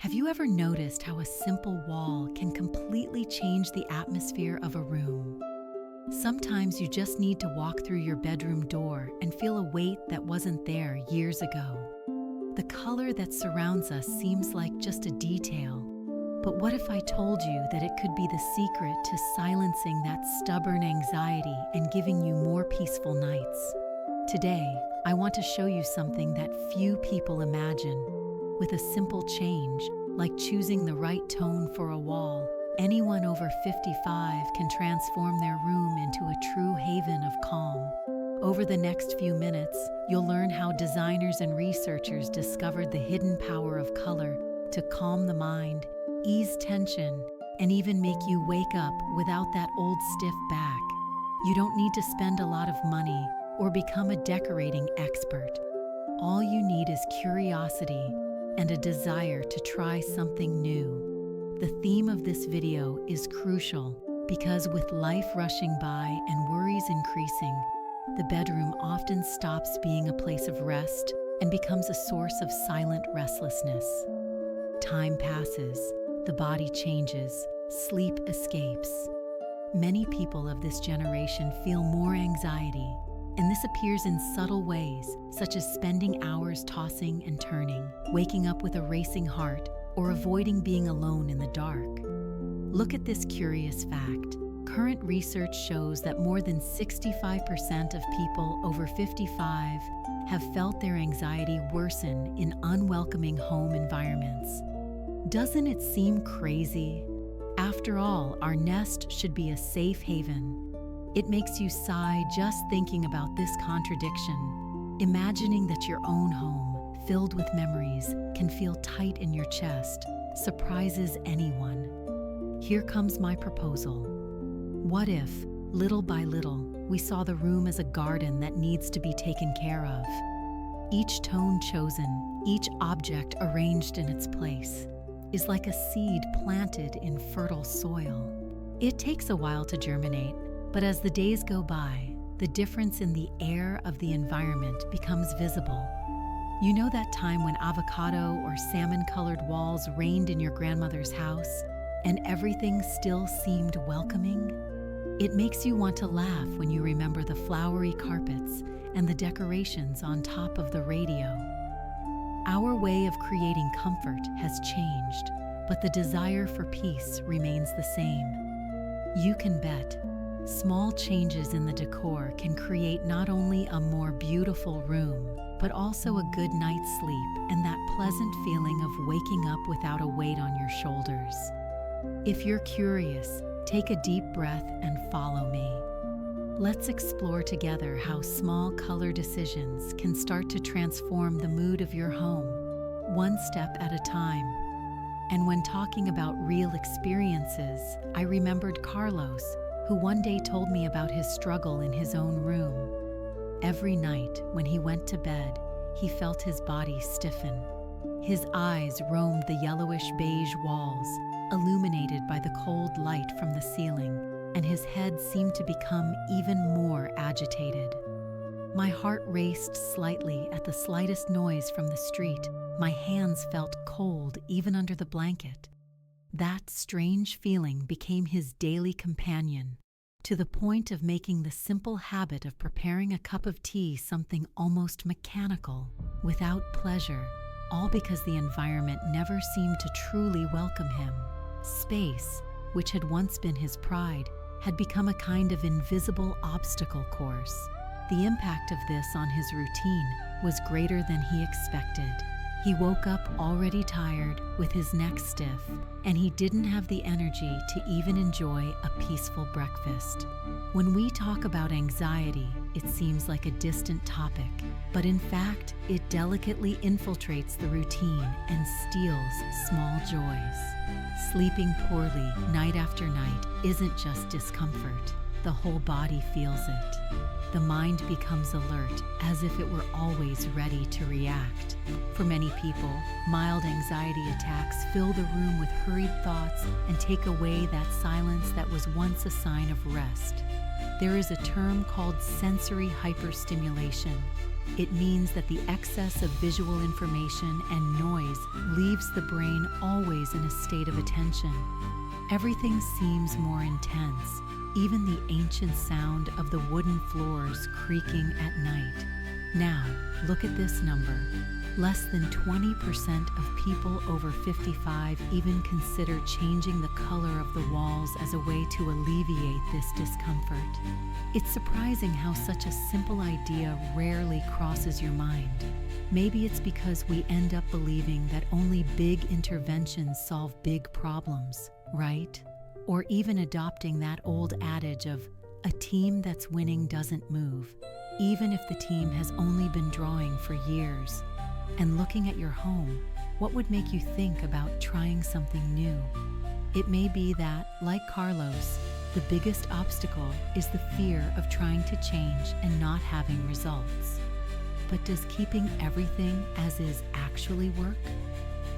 Have you ever noticed how a simple wall can completely change the atmosphere of a room? Sometimes you just need to walk through your bedroom door and feel a weight that wasn't there years ago. The color that surrounds us seems like just a detail, but what if I told you that it could be the secret to silencing that stubborn anxiety and giving you more peaceful nights? Today, I want to show you something that few people imagine. With a simple change, like choosing the right tone for a wall, anyone over 55 can transform their room into a true haven of calm. Over the next few minutes, you'll learn how designers and researchers discovered the hidden power of color to calm the mind, ease tension, and even make you wake up without that old stiff back. You don't need to spend a lot of money or become a decorating expert. All you need is curiosity and a desire to try something new. The theme of this video is crucial because with life rushing by and worries increasing, the bedroom often stops being a place of rest and becomes a source of silent restlessness. Time passes, the body changes, sleep escapes. Many people of this generation feel more anxiety, and this appears in subtle ways, such as spending hours tossing and turning, waking up with a racing heart, or avoiding being alone in the dark. Look at this curious fact. Current research shows that more than 65% of people over 55 have felt their anxiety worsen in unwelcoming home environments. Doesn't it seem crazy? After all, our nest should be a safe haven. It makes you sigh just thinking about this contradiction. Imagining that your own home, filled with memories, can feel tight in your chest surprises anyone. Here comes my proposal. What if, little by little, we saw the room as a garden that needs to be taken care of? Each tone chosen, each object arranged in its place, is like a seed planted in fertile soil. It takes a while to germinate, but as the days go by, the difference in the air of the environment becomes visible. You know that time when avocado or salmon-colored walls reigned in your grandmother's house and everything still seemed welcoming? It makes you want to laugh when you remember the flowery carpets and the decorations on top of the radio. Our way of creating comfort has changed, but the desire for peace remains the same. You can bet small changes in the decor can create not only a more beautiful room, but also a good night's sleep and that pleasant feeling of waking up without a weight on your shoulders. If you're curious, take a deep breath and follow me. Let's explore together how small color decisions can start to transform the mood of your home, one step at a time. And when talking about real experiences, I remembered Carlos, who one day told me about his struggle in his own room. Every night when he went to bed, he felt his body stiffen. His eyes roamed the yellowish-beige walls, illuminated by the cold light from the ceiling, and his head seemed to become even more agitated. My heart raced slightly at the slightest noise from the street. My hands felt cold even under the blanket. That strange feeling became his daily companion, to the point of making the simple habit of preparing a cup of tea something almost mechanical, without pleasure, all because the environment never seemed to truly welcome him. Space, which had once been his pride, had become a kind of invisible obstacle course. The impact of this on his routine was greater than he expected. He woke up already tired, with his neck stiff, and he didn't have the energy to even enjoy a peaceful breakfast. When we talk about anxiety, it seems like a distant topic, but in fact, it delicately infiltrates the routine and steals small joys. Sleeping poorly night after night isn't just discomfort. the whole body feels it. The mind becomes alert, as if it were always ready to react. For many people, mild anxiety attacks fill the room with hurried thoughts and take away that silence that was once a sign of rest. There is a term called sensory hyperstimulation. It means that the excess of visual information and noise leaves the brain always in a state of attention. Everything seems more intense, even the ancient sound of the wooden floors creaking at night. Now, look at this number. Less than 20% of people over 55 even consider changing the color of the walls as a way to alleviate this discomfort. It's surprising how such a simple idea rarely crosses your mind. Maybe it's because we end up believing that only big interventions solve big problems, right? Or even adopting that old adage of, a team that's winning doesn't move, even if the team has only been drawing for years. And looking at your home, what would make you think about trying something new? It may be that, like Carlos, the biggest obstacle is the fear of trying to change and not having results. But does keeping everything as is actually work?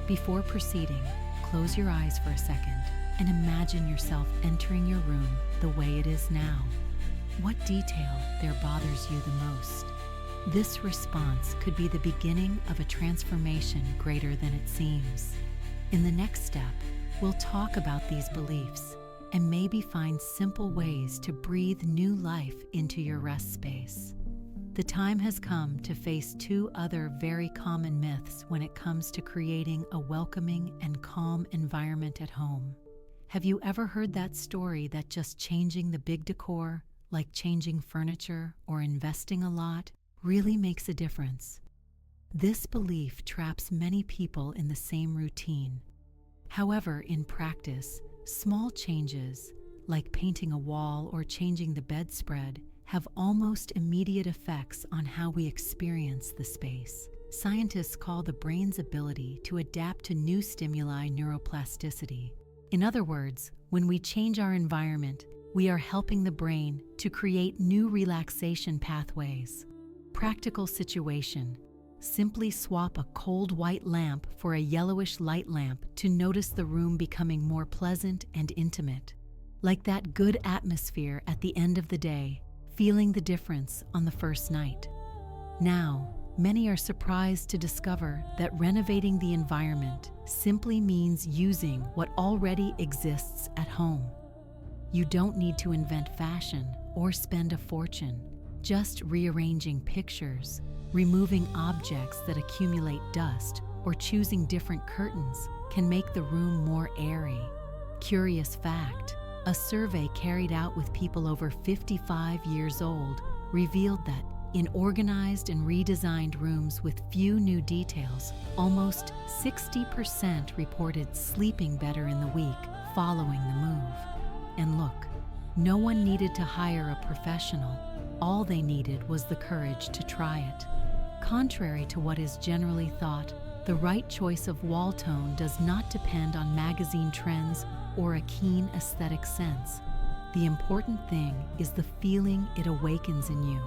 Before proceeding, close your eyes for a second and imagine yourself entering your room the way it is now. What detail there bothers you the most? This response could be the beginning of a transformation greater than it seems. In the next step, we'll talk about these beliefs and maybe find simple ways to breathe new life into your rest space. The time has come to face two other very common myths when it comes to creating a welcoming and calm environment at home. Have you ever heard that story that just changing the big decor, like changing furniture or investing a lot, really makes a difference? This belief traps many people in the same routine. However, in practice, small changes, like painting a wall or changing the bedspread, have almost immediate effects on how we experience the space. Scientists call the brain's ability to adapt to new stimuli neuroplasticity. In other words, when we change our environment, we are helping the brain to create new relaxation pathways. Practical situation: simply swap a cold white lamp for a yellowish light lamp to notice the room becoming more pleasant and intimate. Like that good atmosphere at the end of the day, feeling the difference on the first night. Now, many are surprised to discover that renovating the environment simply means using what already exists at home. You don't need to invent fashion or spend a fortune. Just rearranging pictures, removing objects that accumulate dust, or choosing different curtains can make the room more airy. Curious fact: a survey carried out with people over 55 years old revealed that in organized and redesigned rooms with few new details, almost 60% reported sleeping better in the week following the move. And look, no one needed to hire a professional. All they needed was the courage to try it. Contrary to what is generally thought, the right choice of wall tone does not depend on magazine trends or a keen aesthetic sense. The important thing is the feeling it awakens in you.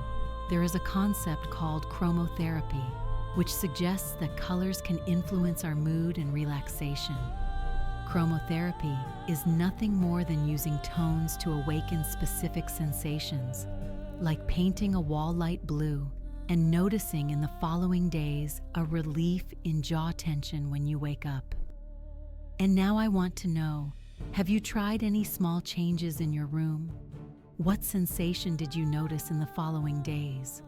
There is a concept called chromotherapy, which suggests that colors can influence our mood and relaxation. Chromotherapy is nothing more than using tones to awaken specific sensations, like painting a wall light blue and noticing in the following days a relief in jaw tension when you wake up. And now I want to know, have you tried any small changes in your room? What sensation did you notice in the following days?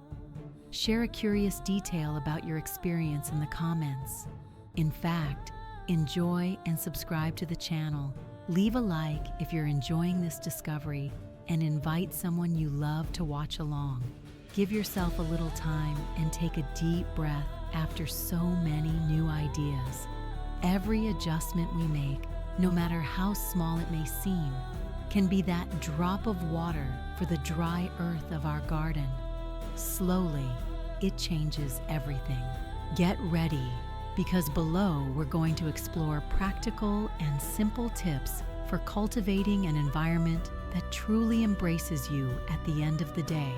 Share a curious detail about your experience in the comments. In fact, enjoy and subscribe to the channel. Leave a like if you're enjoying this discovery, and invite someone you love to watch along. Give yourself a little time and take a deep breath after so many new ideas. Every adjustment we make, no matter how small it may seem, can be that drop of water for the dry earth of our garden. Slowly, it changes everything. Get ready, because below we're going to explore practical and simple tips for cultivating an environment that truly embraces you at the end of the day.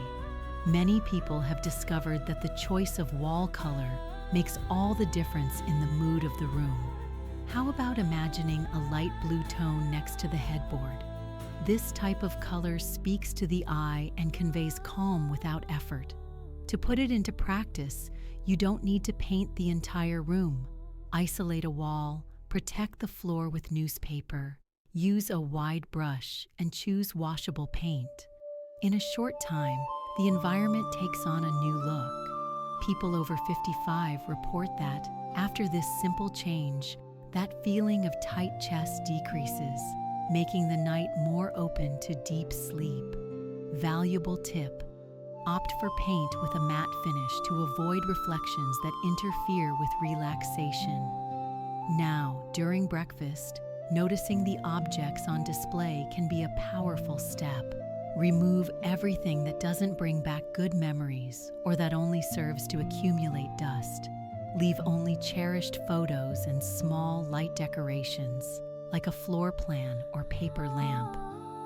Many people have discovered that the choice of wall color makes all the difference in the mood of the room. How about imagining a light blue tone next to the headboard? This type of color speaks to the eye and conveys calm without effort. To put it into practice, you don't need to paint the entire room. Isolate a wall, protect the floor with newspaper, use a wide brush, and choose washable paint. In a short time, the environment takes on a new look. People over 55 report that, after this simple change, that feeling of tight chest decreases, making the night more open to deep sleep. Valuable tip: opt for paint with a matte finish to avoid reflections that interfere with relaxation. Now, during breakfast, noticing the objects on display can be a powerful step. Remove everything that doesn't bring back good memories or that only serves to accumulate dust. Leave only cherished photos and small, light decorations, like a floor plan or paper lamp.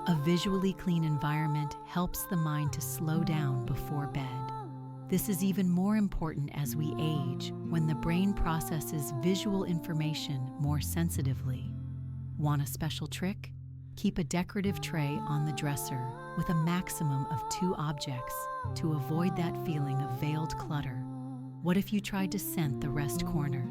A visually clean environment helps the mind to slow down before bed. This is even more important as we age, when the brain processes visual information more sensitively. Want a special trick? Keep a decorative tray on the dresser with a maximum of 2 objects to avoid that feeling of veiled clutter. What if you tried to scent the rest corner?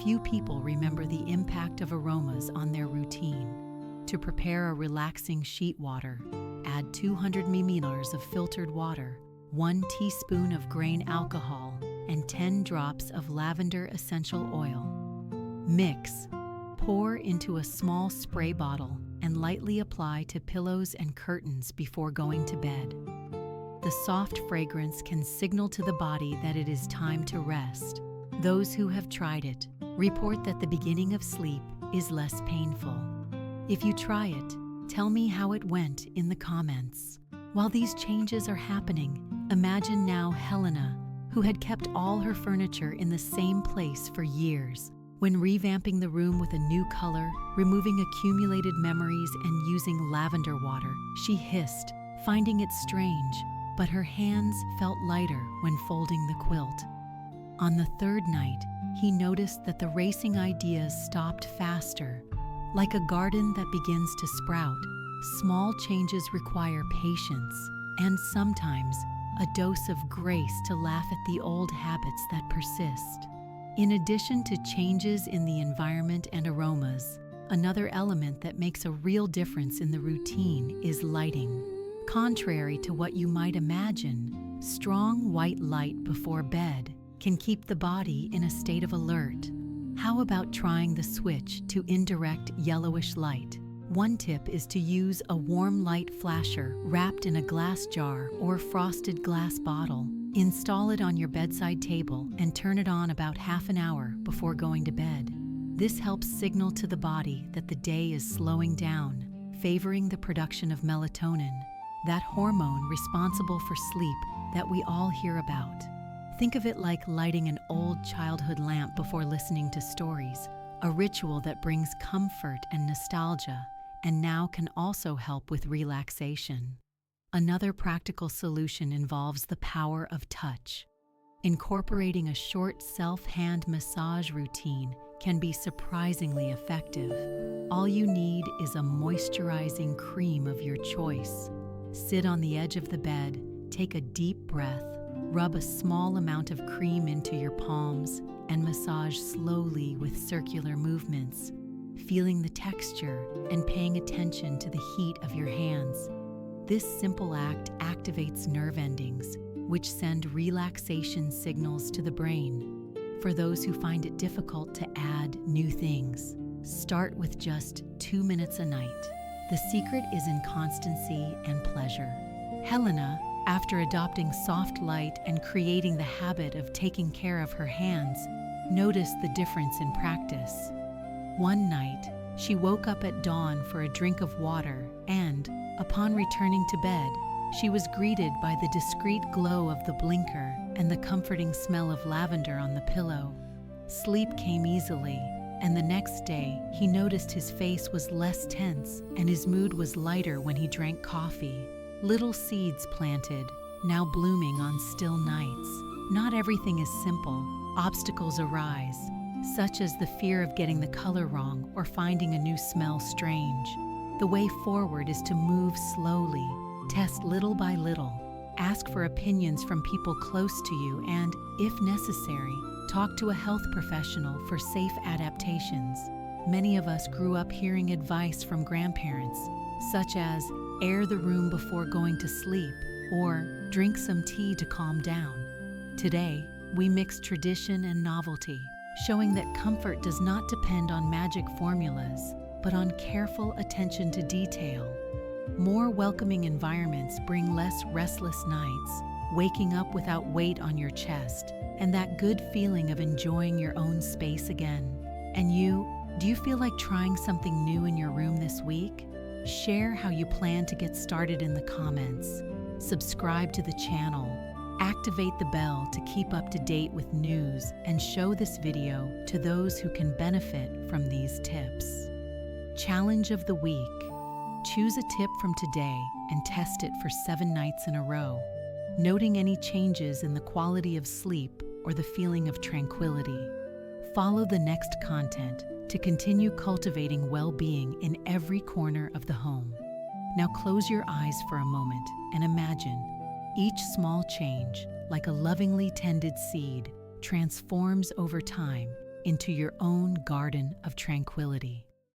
Few people remember the impact of aromas on their routine. To prepare a relaxing sheet water, add 200 milliliters of filtered water, 1 teaspoon of grain alcohol, and 10 drops of lavender essential oil. Mix. Pour into a small spray bottle and lightly apply to pillows and curtains before going to bed. The soft fragrance can signal to the body that it is time to rest. Those who have tried it report that the beginning of sleep is less painful. If you try it, tell me how it went in the comments. While these changes are happening, imagine now Helena, who had kept all her furniture in the same place for years. When revamping the room with a new color, removing accumulated memories, and using lavender water, she hissed, finding it strange, but her hands felt lighter when folding the quilt. On the 3rd night, he noticed that the racing ideas stopped faster. Like a garden that begins to sprout, small changes require patience and sometimes a dose of grace to laugh at the old habits that persist. In addition to changes in the environment and aromas, another element that makes a real difference in the routine is lighting. Contrary to what you might imagine, strong white light before bed can keep the body in a state of alert. How about trying the switch to indirect yellowish light? One tip is to use a warm light flasher wrapped in a glass jar or frosted glass bottle. Install it on your bedside table and turn it on about half an hour before going to bed. This helps signal to the body that the day is slowing down, favoring the production of melatonin, that hormone responsible for sleep that we all hear about. Think of it like lighting an old childhood lamp before listening to stories, a ritual that brings comfort and nostalgia, and now can also help with relaxation. Another practical solution involves the power of touch. Incorporating a short self-hand massage routine can be surprisingly effective. All you need is a moisturizing cream of your choice. Sit on the edge of the bed, take a deep breath, rub a small amount of cream into your palms, and massage slowly with circular movements, feeling the texture and paying attention to the heat of your hands. This simple act activates nerve endings, which send relaxation signals to the brain. For those who find it difficult to add new things, start with just 2 minutes a night. The secret is in constancy and pleasure. Helena, after adopting soft light and creating the habit of taking care of her hands, noticed the difference in practice. One night, she woke up at dawn for a drink of water and, upon returning to bed, she was greeted by the discreet glow of the blinker and the comforting smell of lavender on the pillow. Sleep came easily, and the next day he noticed his face was less tense and his mood was lighter when he drank coffee. Little seeds planted, now blooming on still nights. Not everything is simple. Obstacles arise, such as the fear of getting the color wrong or finding a new smell strange. The way forward is to move slowly, test little by little, ask for opinions from people close to you, and, if necessary, talk to a health professional for safe adaptations. Many of us grew up hearing advice from grandparents, such as air the room before going to sleep or drink some tea to calm down. Today, we mix tradition and novelty, showing that comfort does not depend on magic formulas, but on careful attention to detail. More welcoming environments bring less restless nights, waking up without weight on your chest, and that good feeling of enjoying your own space again. And you, do you feel like trying something new in your room this week? Share how you plan to get started in the comments. Subscribe to the channel. Activate the bell to keep up to date with news and show this video to those who can benefit from these tips. Challenge of the week. Choose a tip from today and test it for 7 nights in a row, noting any changes in the quality of sleep or the feeling of tranquility. Follow the next content to continue cultivating well-being in every corner of the home. Now close your eyes for a moment and imagine each small change, like a lovingly tended seed, transforms over time into your own garden of tranquility.